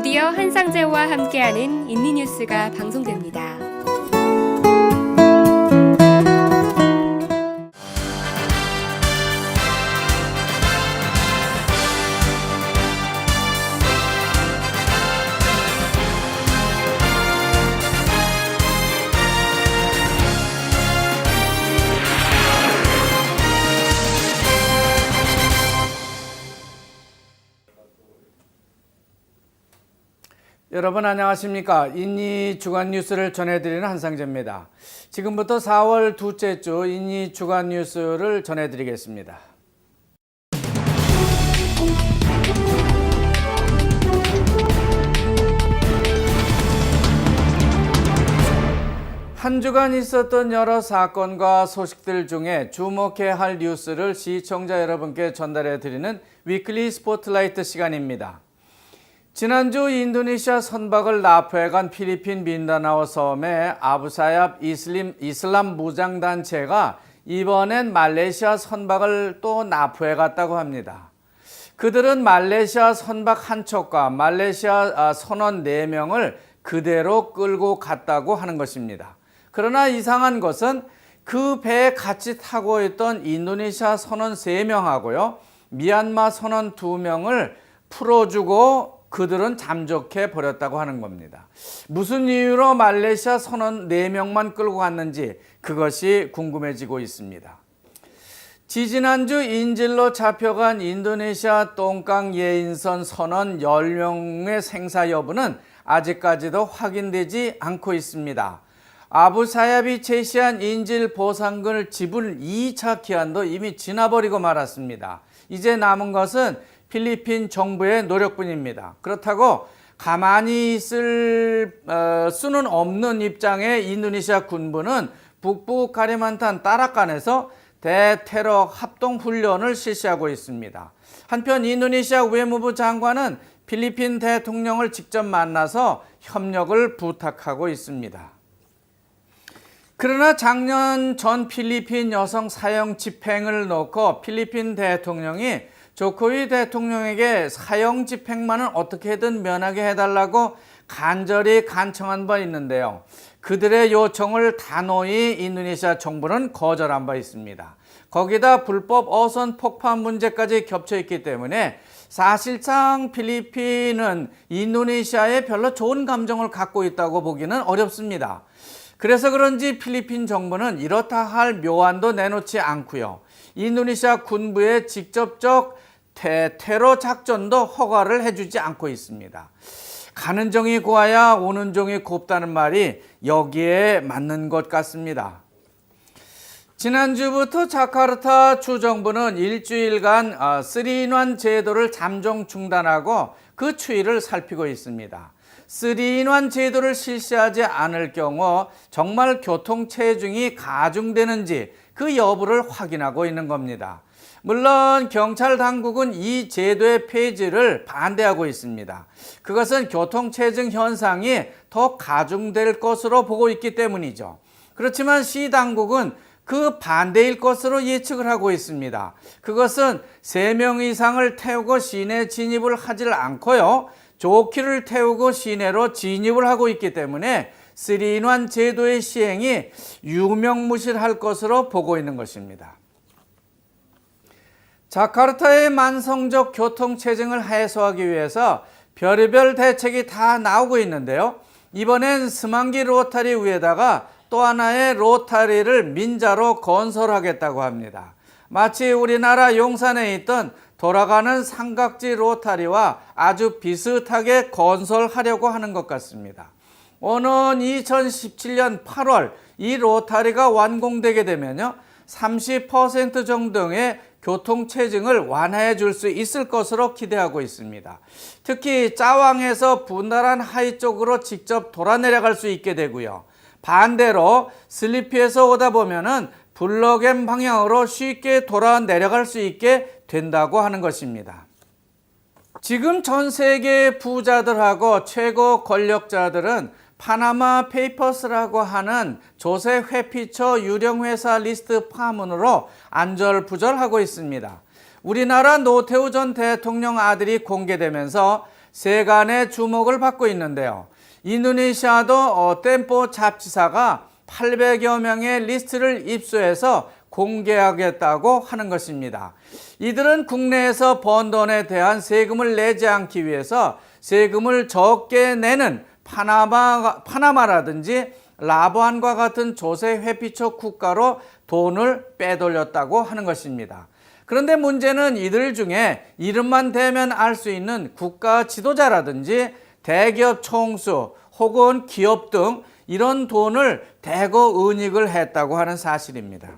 드디어 한상재와 함께하는 인리뉴스가 방송됩니다. 여러분 안녕하십니까? 인니 주간 뉴스를 전해드리는 한상재입니다. 지금부터 4월 둘째 주 인니 주간 뉴스를 전해드리겠습니다. 한 주간 있었던 여러 사건과 소식들 중에 주목해야 할 뉴스를 시청자 여러분께 전달해드리는 위클리 스포트라이트 시간입니다. 지난주 인도네시아 선박을 납포해간 필리핀 민다나오 섬의 아부사얏 이슬람 무장단체가 이번엔 말레이시아 선박을 또 납포해갔다고 합니다. 그들은 말레이시아 선박 한 척과 말레이시아 선원 4명을 그대로 끌고 갔다고 하는 것입니다. 그러나 이상한 것은 그 배에 같이 타고 있던 인도네시아 선원 3명하고요, 미얀마 선원 2명을 풀어주고 그들은 잠적해 버렸다고 하는 겁니다. 무슨 이유로 말레이시아 선원 4명만 끌고 갔는지 그것이 궁금해지고 있습니다. 지지난주 인질로 잡혀간 인도네시아 똥강 예인선 선원 10명의 생사 여부는 아직까지도 확인되지 않고 있습니다. 아부사얏이 제시한 인질 보상금 지불 2차 기한도 이미 지나버리고 말았습니다. 이제 남은 것은 필리핀 정부의 노력뿐입니다. 그렇다고 가만히 있을 수는 없는 입장의 인도네시아 군부는 북부 가리만탄 따라칸에서 대테러 합동훈련을 실시하고 있습니다. 한편 인도네시아 외무부 장관은 필리핀 대통령을 직접 만나서 협력을 부탁하고 있습니다. 그러나 작년 전 필리핀 여성 사형 집행을 놓고 필리핀 대통령이 조코위 대통령에게 사형 집행만은 어떻게든 면하게 해달라고 간절히 간청한 바 있는데요. 그들의 요청을 단호히 인도네시아 정부는 거절한 바 있습니다. 거기다 불법 어선 폭파 문제까지 겹쳐 있기 때문에 사실상 필리핀은 인도네시아에 별로 좋은 감정을 갖고 있다고 보기는 어렵습니다. 그래서 그런지 필리핀 정부는 이렇다 할 묘안도 내놓지 않고요, 인도네시아 군부의 직접적 테러 작전도 허가를 해주지 않고 있습니다. 가는 종이 고와야 오는 종이 곱다는 말이 여기에 맞는 것 같습니다. 지난주부터 자카르타 주정부는 일주일간 3-in-1 제도를 잠정 중단하고 그 추이를 살피고 있습니다. 3-in-1 제도를 실시하지 않을 경우 정말 교통체증이 가중되는지 그 여부를 확인하고 있는 겁니다. 물론 경찰 당국은 이 제도의 폐지를 반대하고 있습니다. 그것은 교통체증 현상이 더 가중될 것으로 보고 있기 때문이죠. 그렇지만 시 당국은 그 반대일 것으로 예측을 하고 있습니다. 그것은 3명 이상을 태우고 시내 진입을 하질 않고요, 조끼를 태우고 시내로 진입을 하고 있기 때문에 3-in-1 제도의 시행이 유명무실할 것으로 보고 있는 것입니다. 자카르타의 만성적 교통체증을 해소하기 위해서 별의별 대책이 다 나오고 있는데요. 이번엔 스망기 로타리 위에다가 또 하나의 로타리를 민자로 건설하겠다고 합니다. 마치 우리나라 용산에 있던 돌아가는 삼각지 로타리와 아주 비슷하게 건설하려고 하는 것 같습니다. 오는 2017년 8월 이 로타리가 완공되게 되면요, 30% 정도의 교통체증을 완화해 줄 수 있을 것으로 기대하고 있습니다. 특히 짜왕에서 분달한 하이 쪽으로 직접 돌아 내려갈 수 있게 되고요, 반대로 슬리피에서 오다 보면은 블럭엠 방향으로 쉽게 돌아 내려갈 수 있게 된다고 하는 것입니다. 지금 전 세계 부자들하고 최고 권력자들은 파나마 페이퍼스라고 하는 조세 회피처 유령 회사 리스트 파문으로 안절부절하고 있습니다. 우리나라 노태우 전 대통령 아들이 공개되면서 세간의 주목을 받고 있는데요. 인도네시아도 템포 잡지사가 800여 명의 리스트를 입수해서 공개하겠다고 하는 것입니다. 이들은 국내에서 번 돈에 대한 세금을 내지 않기 위해서 세금을 적게 내는 파나마라든지 라부안과 같은 조세 회피처 국가로 돈을 빼돌렸다고 하는 것입니다. 그런데 문제는 이들 중에 이름만 대면 알 수 있는 국가 지도자라든지 대기업 총수 혹은 기업 등 이런 돈을 대거 은닉을 했다고 하는 사실입니다.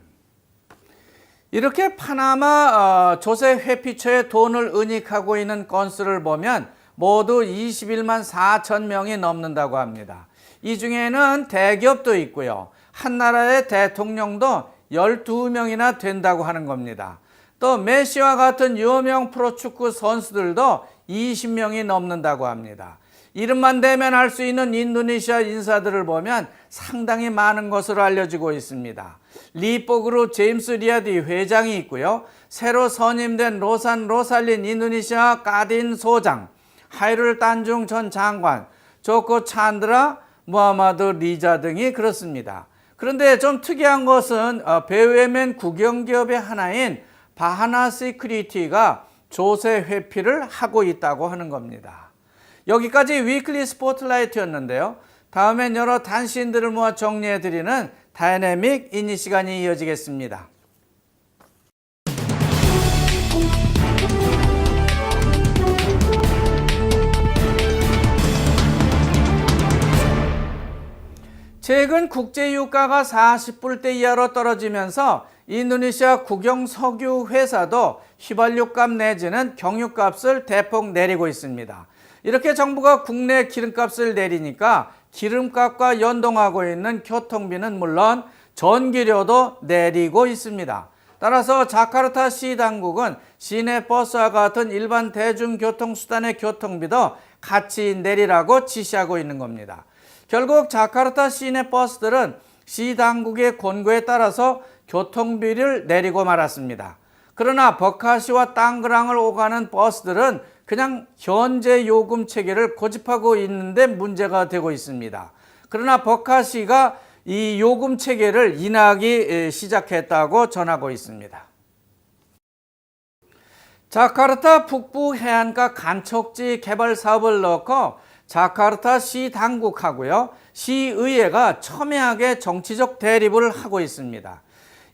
이렇게 파나마 조세 회피처에 돈을 은닉하고 있는 건수를 보면 모두 21만 4천 명이 넘는다고 합니다. 이 중에는 대기업도 있고요. 한 나라의 대통령도 12명이나 된다고 하는 겁니다. 또 메시와 같은 유명 프로축구 선수들도 20명이 넘는다고 합니다. 이름만 대면 알 수 있는 인도네시아 인사들을 보면 상당히 많은 것으로 알려지고 있습니다. 리뽀그룹 제임스 리아디 회장이 있고요. 새로 선임된 로산 로살린 인도네시아 까딘 소장, 하이룰 단중 전 장관, 조코 찬드라 무하마드 리자 등이 그렇습니다. 그런데 좀 특이한 것은 배후에맨 국영기업의 하나인 바하나 시큐리티가 조세 회피를 하고 있다고 하는 겁니다. 여기까지 위클리 스포트라이트였는데요. 다음엔 여러 단신들을 모아 정리해드리는 다이내믹 인니 시간이 이어지겠습니다. 최근 국제유가가 40불대 이하로 떨어지면서 인도네시아 국영석유 회사도 휘발유값 내지는 경유값을 대폭 내리고 있습니다. 이렇게 정부가 국내 기름값을 내리니까 기름값과 연동하고 있는 교통비는 물론 전기료도 내리고 있습니다. 따라서 자카르타 시 당국은 시내 버스와 같은 일반 대중교통수단의 교통비도 같이 내리라고 지시하고 있는 겁니다. 결국 자카르타 시내 버스들은 시 당국의 권고에 따라서 교통비를 내리고 말았습니다. 그러나 버카시와 땅그랑을 오가는 버스들은 그냥 현재 요금 체계를 고집하고 있는데 문제가 되고 있습니다. 그러나 버카시가 이 요금 체계를 인하하기 시작했다고 전하고 있습니다. 자카르타 북부 해안가 간척지 개발 사업을 넣고 자카르타 시 당국하고요, 시의회가 첨예하게 정치적 대립을 하고 있습니다.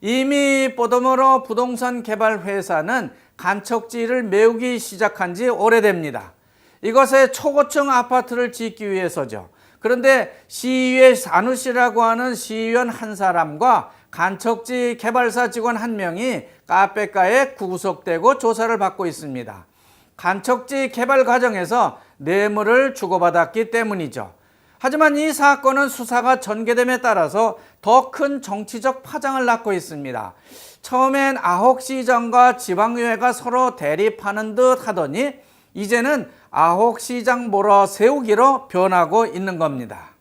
이미 포도모로 부동산 개발 회사는 간척지를 메우기 시작한 지 오래됩니다. 이것에 초고층 아파트를 짓기 위해서죠. 그런데 시의회 사누시라고 하는 시의원 한 사람과 간척지 개발사 직원 한 명이 카페가에 구속되고 조사를 받고 있습니다. 간척지 개발 과정에서 뇌물을 주고받았기 때문이죠. 하지만 이 사건은 수사가 전개됨에 따라서 더 큰 정치적 파장을 낳고 있습니다. 처음엔 아혹시장과 지방의회가 서로 대립하는 듯 하더니 이제는 아혹시장 몰아세우기로 변하고 있는 겁니다.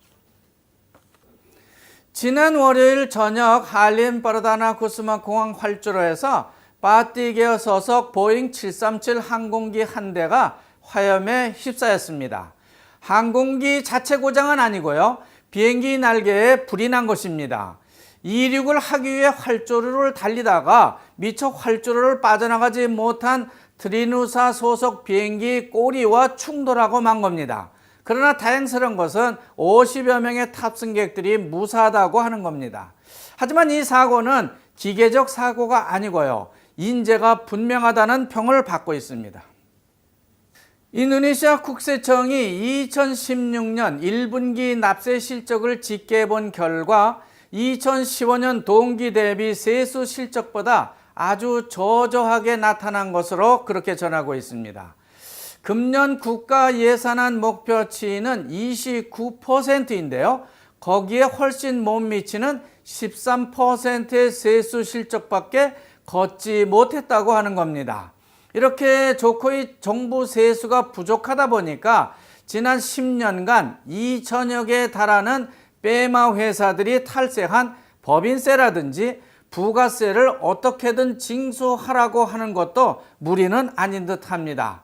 지난 월요일 저녁 할린 바르다나 구스마 공항 활주로에서 바티게어 소속 보잉 737 항공기 한 대가 화염에 휩싸였습니다. 항공기 자체 고장은 아니고요, 비행기 날개에 불이 난 것입니다. 이륙을 하기 위해 활주로를 달리다가 미처 활주로를 빠져나가지 못한 트리누사 소속 비행기 꼬리와 충돌하고 만 겁니다. 그러나 다행스러운 것은 50여 명의 탑승객들이 무사하다고 하는 겁니다. 하지만 이 사고는 기계적 사고가 아니고요, 인재가 분명하다는 평을 받고 있습니다. 인도네시아 국세청이 2016년 1분기 납세 실적을 집계해 본 결과 2015년 동기 대비 세수 실적보다 아주 저조하게 나타난 것으로 그렇게 전하고 있습니다. 금년 국가 예산안 목표치는 29%인데요. 거기에 훨씬 못 미치는 13%의 세수 실적밖에 걷지 못했다고 하는 겁니다. 이렇게 조코의 정부 세수가 부족하다 보니까 지난 10년간 2천여 개에 달하는 빼마 회사들이 탈세한 법인세라든지 부가세를 어떻게든 징수하라고 하는 것도 무리는 아닌 듯합니다.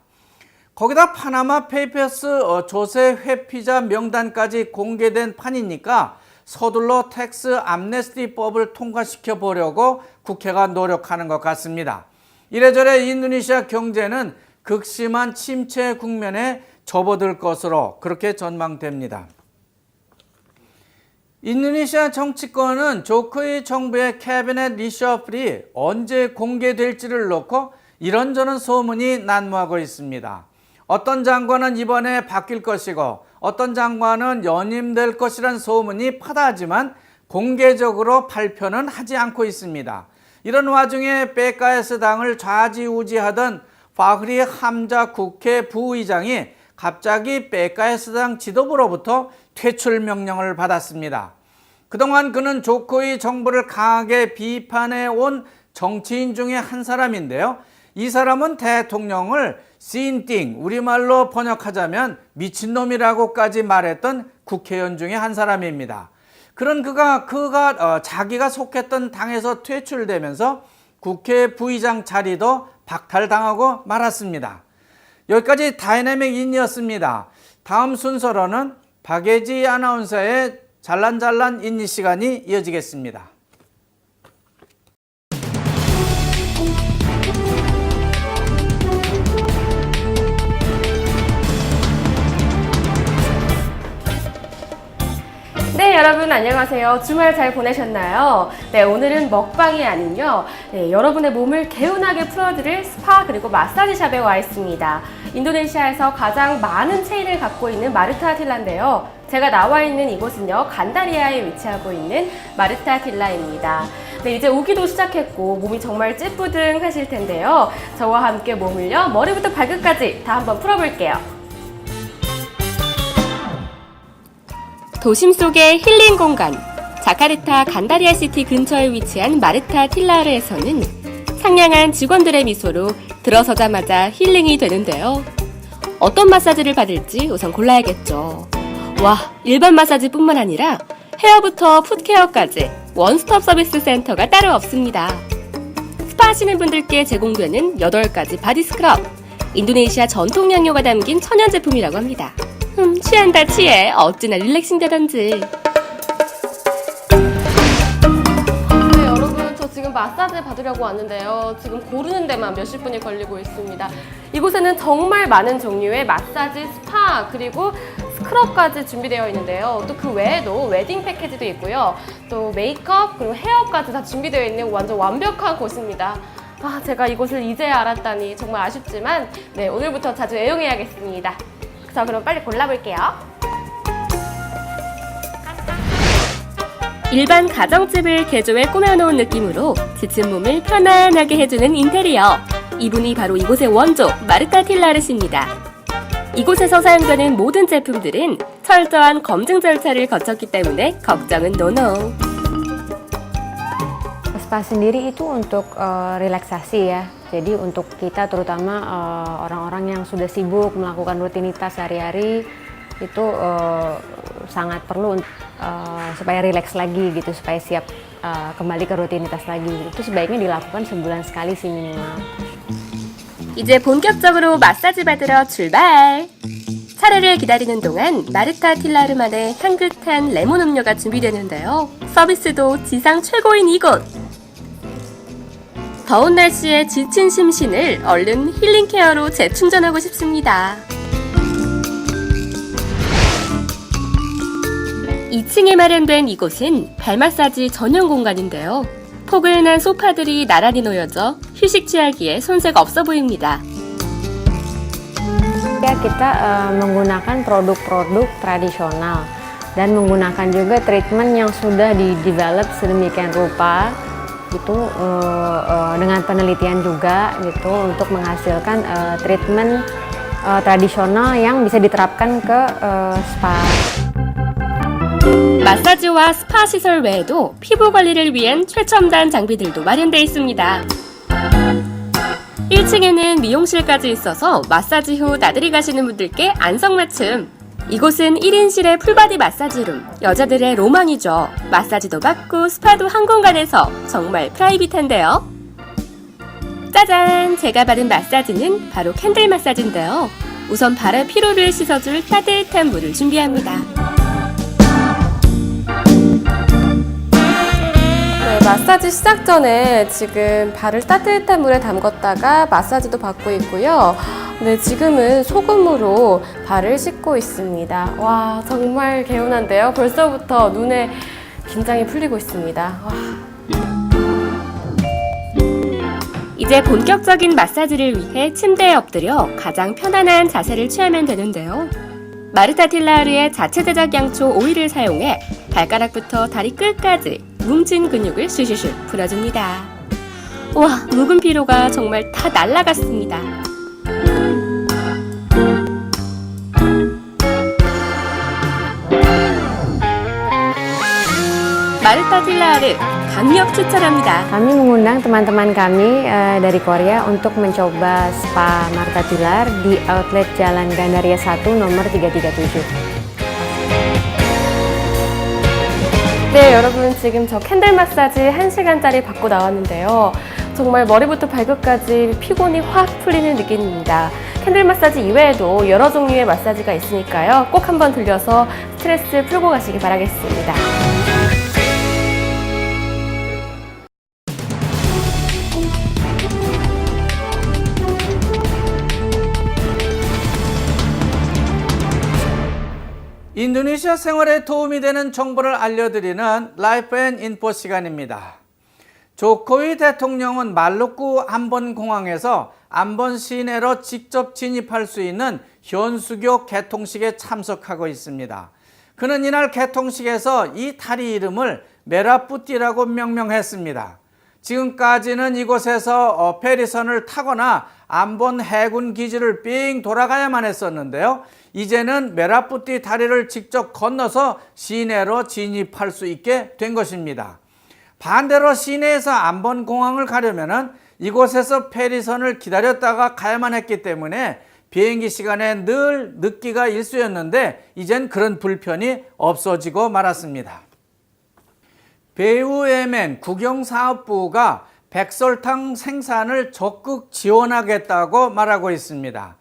거기다 파나마 페이퍼스 조세 회피자 명단까지 공개된 판이니까 서둘러 텍스 암네스티법을 통과시켜 보려고 국회가 노력하는 것 같습니다. 이래저래 인도네시아 경제는 극심한 침체 국면에 접어들 것으로 그렇게 전망됩니다. 인도네시아 정치권은 조코위 정부의 캐비넷 리셔플이 언제 공개될지를 놓고 이런저런 소문이 난무하고 있습니다. 어떤 장관은 이번에 바뀔 것이고 어떤 장관은 연임될 것이란 소문이 파다하지만 공개적으로 발표는 하지 않고 있습니다. 이런 와중에 PKS 당을 좌지우지하던 파흐리 함자 국회 부의장이 갑자기 PKS 당 지도부로부터 퇴출 명령을 받았습니다. 그동안 그는 조코위 정부를 강하게 비판해 온 정치인 중에 한 사람인데요. 이 사람은 대통령을 씬띵, 우리말로 번역하자면 미친놈이라고까지 말했던 국회의원 중에 한 사람입니다. 그런 그가 자기가 속했던 당에서 퇴출되면서 국회 부의장 자리도 박탈당하고 말았습니다. 여기까지 다이내믹 인이었습니다. 다음 순서로는 박예지 아나운서의 잘난잘난 인니 시간이 이어지겠습니다. 네, 여러분 안녕하세요. 주말 잘 보내셨나요? 네, 오늘은 먹방이 아닌요. 네, 여러분의 몸을 개운하게 풀어드릴 스파 그리고 마사지샵에 와 있습니다. 인도네시아에서 가장 많은 체인을 갖고 있는 마르타 틸라인데요. 제가 나와 있는 이곳은요, 간다리아에 위치하고 있는 마르타 틸라입니다. 네, 이제 오기도 시작했고 몸이 정말 찌뿌둥하실 텐데요. 저와 함께 몸을요, 머리부터 발끝까지 다 한번 풀어볼게요. 도심 속의 힐링 공간, 자카르타 간다리아 시티 근처에 위치한 마르타 틸라르에서는 상냥한 직원들의 미소로 들어서자마자 힐링이 되는데요. 어떤 마사지를 받을지 우선 골라야겠죠. 와, 일반 마사지뿐만 아니라 헤어부터 풋케어까지 원스톱 서비스 센터가 따로 없습니다. 스파 하시는 분들께 제공되는 8가지 바디 스크럽, 인도네시아 전통 양료가 담긴 천연 제품이라고 합니다. 취한다 취해. 어찌나 릴렉싱 되던지. 네, 여러분, 저 지금 마사지 받으려고 왔는데요. 지금 고르는 데만 몇십 분이 걸리고 있습니다. 이곳에는 정말 많은 종류의 마사지, 스파, 그리고 스크럽까지 준비되어 있는데요. 또 그 외에도 웨딩 패키지도 있고요. 또 메이크업, 그리고 헤어까지 다 준비되어 있는 완전 완벽한 곳입니다. 아, 제가 이곳을 이제야 알았다니 정말 아쉽지만 네, 오늘부터 자주 애용해야겠습니다. 자, 그럼 빨리 골라볼게요. 일반 가정집을 개조해 꾸며놓은 느낌으로 지친 몸을 편안하게 해주는 인테리어. 이분이 바로 이곳의 원조 마르타 틸라르십니다. 이곳에서 사용되는 모든 제품들은 철저한 검증 절차를 거쳤기 때문에 걱정은 노노. Spa sendiri itu untuk relaksasi ya. Jadi untuk kita terutama orang-orang yang sudah sibuk melakukan rutinitas sehari-hari itu sangat perlu supaya rileks lagi gitu, supaya siap kembali ke rutinitas lagi. Itu sebaiknya dilakukan sebulan sekali sih minimal. 이제 본격적으로 마사지 받으러 출발! 차례를 기다리는 동안 마르타 틸라르만의 향긋한 레몬 음료가 준비되는데요. 서비스도 지상 최고인 이곳! 더운 날씨에 지친 심신을 얼른 힐링 케어로 재충전하고 싶습니다. 2층에 마련된 이곳은 발 마사지 전용 공간인데요. 포근한 소파들이 나란히 놓여져 휴식 취하기에 손색 없어 보입니다. Kita menggunakan produk-produk tradisional dan menggunakan juga treatment yang sudah di-develop sedemikian rupa gitu dengan penelitian juga gitu untuk menghasilkan treatment tradisional yang bisa diterapkan ke spa. 마사지와 스파 시설 외에도 피부 관리를 위한 최첨단 장비들도 마련되어 있습니다. 1층에는 미용실까지 있어서 마사지 후 나들이 가시는 분들께 안성맞춤. 이곳은 1인실의 풀바디 마사지룸, 여자들의 로망이죠. 마사지도 받고 스파도 한 공간에서 정말 프라이빗한데요. 짜잔! 제가 받은 마사지는 바로 캔들 마사지인데요. 우선 발의 피로를 씻어줄 따뜻한 물을 준비합니다. 네, 마사지 시작 전에 지금 발을 따뜻한 물에 담궜다가 마사지도 받고 있고요. 네, 지금은 소금으로 발을 씻고 있습니다. 와, 정말 개운한데요. 벌써부터 눈에 긴장이 풀리고 있습니다. 와. 이제 본격적인 마사지를 위해 침대에 엎드려 가장 편안한 자세를 취하면 되는데요. 마르타 틸라르의 자체 제작 양초 오일을 사용해 발가락부터 다리 끝까지 뭉친 근육을 슈슈슈 풀어줍니다. 와, 묵은 피로가 정말 다 날아갔습니다. 마르타 틸라르 강력 추천합니다. Kami mengundang teman-teman kami dari Korea untuk mencoba spa Marta Tilar di outlet Jalan Gandaria 1 nomor 337. 네, 여러분 지금 저 캔들 마사지 1시간짜리 받고 나왔는데요. 정말 머리부터 발끝까지 피곤이 확 풀리는 느낌입니다. 캔들 마사지 이외에도 여러 종류의 마사지가 있으니까요. 꼭 한번 들려서 스트레스 풀고 가시기 바라겠습니다. 인도네시아 생활에 도움이 되는 정보를 알려드리는 라이프 앤 인포 시간입니다. 조코위 대통령은 말루쿠 암번공항에서 암번 시내로 직접 진입할 수 있는 현수교 개통식에 참석하고 있습니다. 그는 이날 개통식에서 이 다리 이름을 메라푸띠라고 명명했습니다. 지금까지는 이곳에서 페리선을 타거나 암본 해군 기지를 삥 돌아가야만 했었는데요. 이제는 메라푸띠 다리를 직접 건너서 시내로 진입할 수 있게 된 것입니다. 반대로 시내에서 암본 공항을 가려면은 이곳에서 페리선을 기다렸다가 가야만 했기 때문에 비행기 시간에 늘 늦기가 일쑤였는데 이젠 그런 불편이 없어지고 말았습니다. 배우에멘 국영사업부가 백설탕 생산을 적극 지원하겠다고 말하고 있습니다.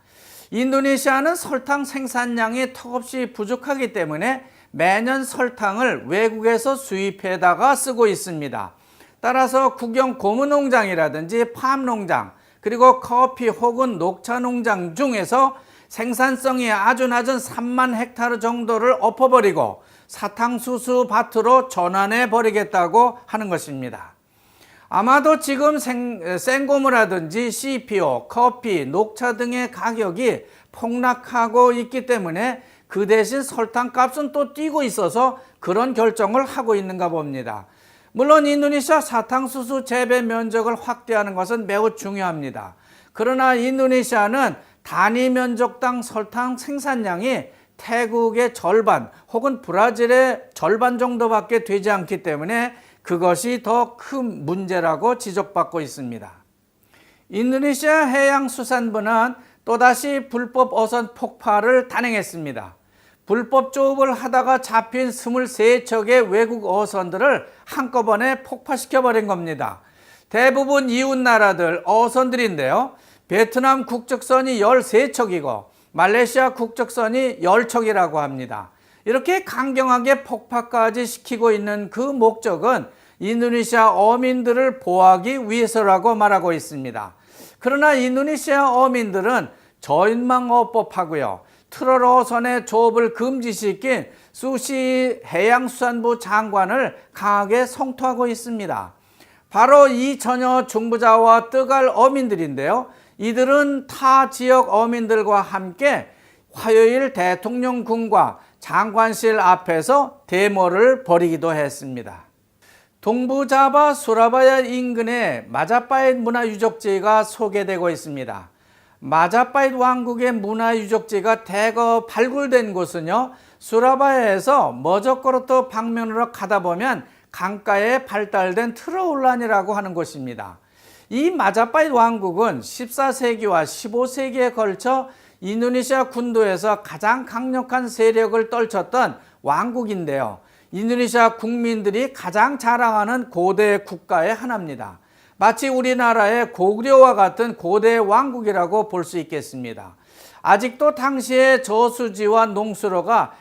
인도네시아는 설탕 생산량이 턱없이 부족하기 때문에 매년 설탕을 외국에서 수입해다가 쓰고 있습니다. 따라서 국영 고무농장이라든지 팜농장 그리고 커피 혹은 녹차 농장 중에서 생산성이 아주 낮은 3만 헥타르 정도를 엎어버리고 사탕수수 밭으로 전환해 버리겠다고 하는 것입니다. 아마도 지금 생고무라든지 CPO, 커피, 녹차 등의 가격이 폭락하고 있기 때문에 그 대신 설탕 값은 또 뛰고 있어서 그런 결정을 하고 있는가 봅니다. 물론 인도네시아 사탕수수 재배 면적을 확대하는 것은 매우 중요합니다. 그러나 인도네시아는 단위 면적당 설탕 생산량이 태국의 절반 혹은 브라질의 절반 정도밖에 되지 않기 때문에 그것이 더 큰 문제라고 지적받고 있습니다. 인도네시아 해양수산부는 또다시 불법 어선 폭파를 단행했습니다. 불법 조업을 하다가 잡힌 23척의 외국 어선들을 한꺼번에 폭파시켜버린 겁니다. 대부분 이웃나라들 어선들인데요. 베트남 국적선이 13척이고 말레이시아 국적선이 10척이라고 합니다. 이렇게 강경하게 폭파까지 시키고 있는 그 목적은 인도네시아 어민들을 보호하기 위해서라고 말하고 있습니다. 그러나 인도네시아 어민들은 저인망어법하고요. 트롤 어선의 조업을 금지시킨 수시 해양수산부 장관을 강하게 성토하고 있습니다. 바로 이 처녀 중부자와 뜨갈 어민들인데요. 이들은 타 지역 어민들과 함께 화요일 대통령궁과 장관실 앞에서 데모를 벌이기도 했습니다. 동부자바 수라바야 인근에 마자파잇 문화유적지가 소개되고 있습니다. 마자파잇 왕국의 문화유적지가 대거 발굴된 곳은요, 수라바야에서 머저코르토 방면으로 가다 보면 강가에 발달된 트러울란이라고 하는 곳입니다. 이 마자파잇 왕국은 14세기와 15세기에 걸쳐 인도네시아 군도에서 가장 강력한 세력을 떨쳤던 왕국인데요. 인도네시아 국민들이 가장 자랑하는 고대 국가의 하나입니다. 마치 우리나라의 고구려와 같은 고대 왕국이라고 볼 수 있겠습니다. 아직도 당시의 저수지와 농수로가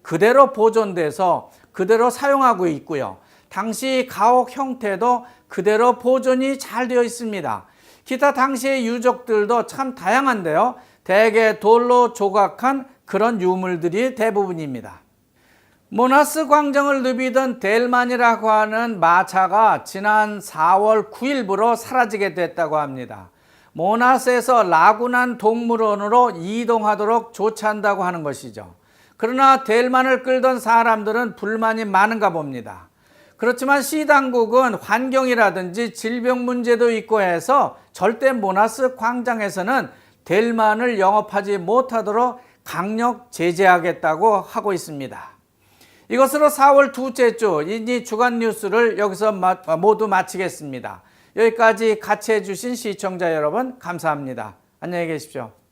그대로 보존돼서 그대로 사용하고 있고요. 당시 가옥 형태도 그대로 보존이 잘 되어 있습니다. 기타 당시의 유적들도 참 다양한데요. 대개 돌로 조각한 그런 유물들이 대부분입니다. 모나스 광정을 누비던 델만이라고 하는 마차가 지난 4월 9일부로 사라지게 됐다고 합니다. 모나스에서 라구난 동물원으로 이동하도록 조치한다고 하는 것이죠. 그러나 델만을 끌던 사람들은 불만이 많은가 봅니다. 그렇지만 시당국은 환경이라든지 질병 문제도 있고 해서 절대 모나스 광장에서는 델만을 영업하지 못하도록 강력 제재하겠다고 하고 있습니다. 이것으로 4월 둘째 주 인디 주간 뉴스를 여기서 모두 마치겠습니다. 여기까지 같이 해주신 시청자 여러분 감사합니다. 안녕히 계십시오.